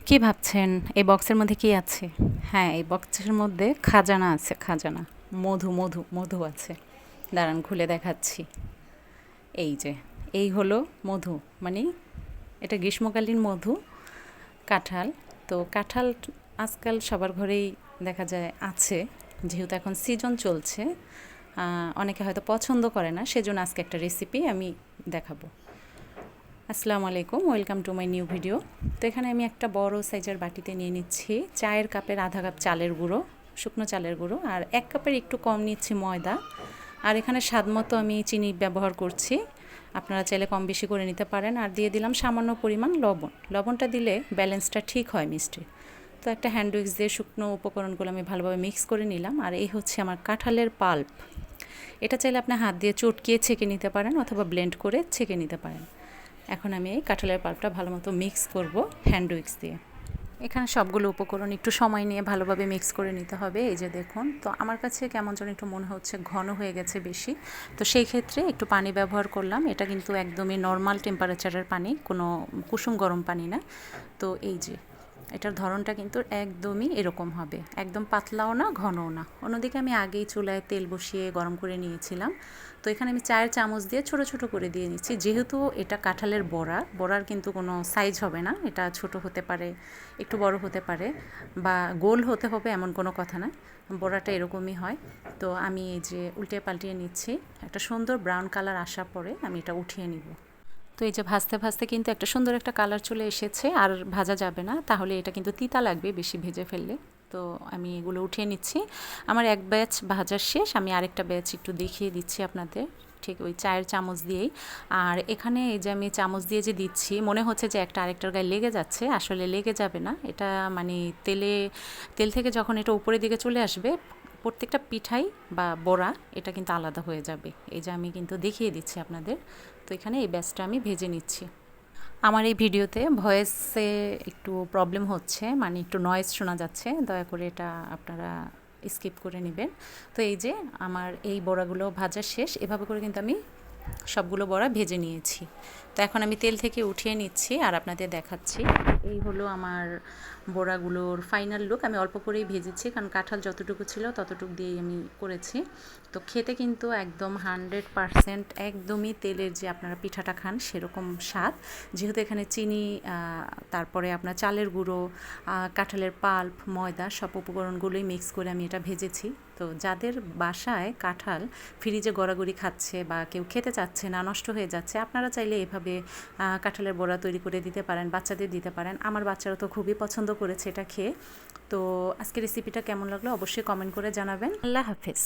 কি ভাবছেন এই বক্সের মধ্যে কি আছে? হ্যাঁ, এই বক্সের মধ্যে খাজানা আছে, খাজানা। মধু মধু মধু আছে। দাঁড়ান খুলে দেখাচ্ছি। এই যে, এই হলো মধু। মানে এটা গ্রীষ্মকালীন মধু, কাঁঠাল। তো কাঁঠাল আজকাল সবার ঘরেই দেখা যায় আছে, যেহেতু এখন সিজন চলছে। অনেকে হয়তো পছন্দ করে না, সেজন্য আজকে একটা রেসিপি আমি দেখাবো। আসসালামু আলাইকুম, welcome to my new video. তো এখানে আমি একটা বড় সাইজের বাটিতে নিয়ে নিচ্ছি চায়ের কাপের আধা কাপ চালের গুঁড়ো, শুকনো চালের গুঁড়ো, আর 1 কাপের একটু কম নিচ্ছি ময়দা। আর এখানে স্বাদ মতো আমি চিনি ব্যবহার করছি, আপনারা চাইলে কম বেশি করে নিতে পারেন। আর দিয়ে দিলাম সামান্য পরিমাণ লবণ। লবণটা দিলে ব্যালেন্সটা ঠিক হয় মিষ্টি। তো একটা হ্যান্ড উইক্স দিয়ে শুকনো উপকরণগুলো আমি ভালোভাবে মিক্স করে নিলাম। আর এই হচ্ছে আমার কাঁঠালের পাল্প। এটা চাইলে আপনি হাত দিয়ে চটকিয়ে ছেঁকে নিতে পারেন অথবা ব্লেন্ড করে ছেঁকে নিতে পারেন। এখন আমি এই কাঁঠালের পাল্পটা ভালো মতো মিক্স করব হ্যান্ড উইক্স দিয়ে। এখানে সবগুলো উপকরণ একটু সময় নিয়ে ভালোভাবে মিক্স করে নিতে হবে। এই যে দেখুন, তো আমার কাছে কেমন যেন একটু মনে হচ্ছে ঘন হয়ে গেছে বেশি। তো সেই ক্ষেত্রে একটু পানি ব্যবহার করলাম। এটা কিন্তু একদমই নর্মাল টেম্পারেচারের পানি, কোনো কুসুম গরম পানি না। তো এই যে এটার ধরনটা কিন্তু একদমই এরকম হবে, একদম পাতলাও না ঘনও না। অন্যদিকে আমি আগেই চুলায় তেল বসিয়ে গরম করে নিয়েছিলাম। তো এখানে আমি 4 চামচ দিয়ে ছোট ছোট করে দিয়ে নিচ্ছি। যেহেতু এটা কাঁঠালের বড়া, বড়ার কিন্তু কোনো সাইজ হবে না, এটা ছোট হতে পারে, একটু বড় হতে পারে, বা গোল হতে হবে এমন কোনো কথা না। বড়াটা এরকমই হয়। তো আমি এই যে উল্টে পাল্টিয়ে নিচ্ছি, একটা সুন্দর ব্রাউন কালার আসার পরে আমি এটা উঠিয়ে নিব। তো এই যে ভাজতে ভাজতে কিন্তু একটা সুন্দর একটা কালার চলে এসেছে, আর ভাজা যাবে না, তাহলে এটা কিন্তু তিতা লাগবে বেশি ভেজে ফেললে। তো আমি এগুলো উঠিয়ে নিচ্ছি। আমার এক ব্যাচ ভাজা শেষ, আমি আরেকটা ব্যাচ একটু দেখিয়ে দিচ্ছি আপনাদের, ঠিক ওই চায়ের চামচ দিয়েই। আর এখানে এই যে আমি চামচ দিয়ে যে দিচ্ছি, মনে হচ্ছে যে একটা আরেকটার গায়ে লেগে যাচ্ছে, আসলে লেগে যাবে না। এটা মানে তেল থেকে যখন এটা উপরের দিকে চলে আসবে, প্রত্যেকটা পিঠাই বা বড়া এটা কিন্তু আলাদা হয়ে যাবে। এই যে আমি কিন্তু দেখিয়ে দিচ্ছি আপনাদের। তো এখানে এই ব্যাচটা আমি ভেজে নিচ্ছি। আমার এই ভিডিওতে ভয়েসে একটু প্রবলেম হচ্ছে, মানে একটু নয়েজ শোনা যাচ্ছে, দয়া করে এটা আপনারা স্কিপ করে নেবেন। তো এই যে আমার এই বড়াগুলো ভাজা শেষ, এভাবে করে কিন্তু আমি সবগুলো বড়া ভেজে নিয়েছি। তো এখন আমি তেল থেকে উঠিয়ে নিচ্ছি আর আপনাদের দেখাচ্ছি। এই হলো আমার বড়াগুলোর ফাইনাল লুক। আমি অল্প করেই ভেজেছি, কারণ কাঁঠাল যতটুকু ছিল ততটুকু দিয়েই আমি করেছি। তো খেতে কিন্তু একদম 100% একদমই তেলের যে আপনারা পিঠাটা খান সেরকম স্বাদ। যেহেতু এখানে চিনি, তারপরে আপনার চালের গুঁড়ো, কাঁঠালের পাল্প, ময়দা, সব উপকরণগুলোই মিক্স করে আমি এটা ভেজেছি। তো যাদের বাসায় কাঁঠাল ফ্রিজে গড়াগড়ি খাচ্ছে বা কেউ খেতে চাচ্ছে না, নষ্ট হয়ে যাচ্ছে, আপনারা চাইলে এভাবে কাঁঠালের বড়া তৈরি করে দিতে পারেন, বাচ্চাদের দিতে পারেন। আমার বাচ্চারা তো খুবই পছন্দ করেছে এটা খেয়ে। তো আজকের রেসিপিটা কেমন লাগলো অবশ্যই কমেন্ট করে জানাবেন। আল্লাহ হাফেজ।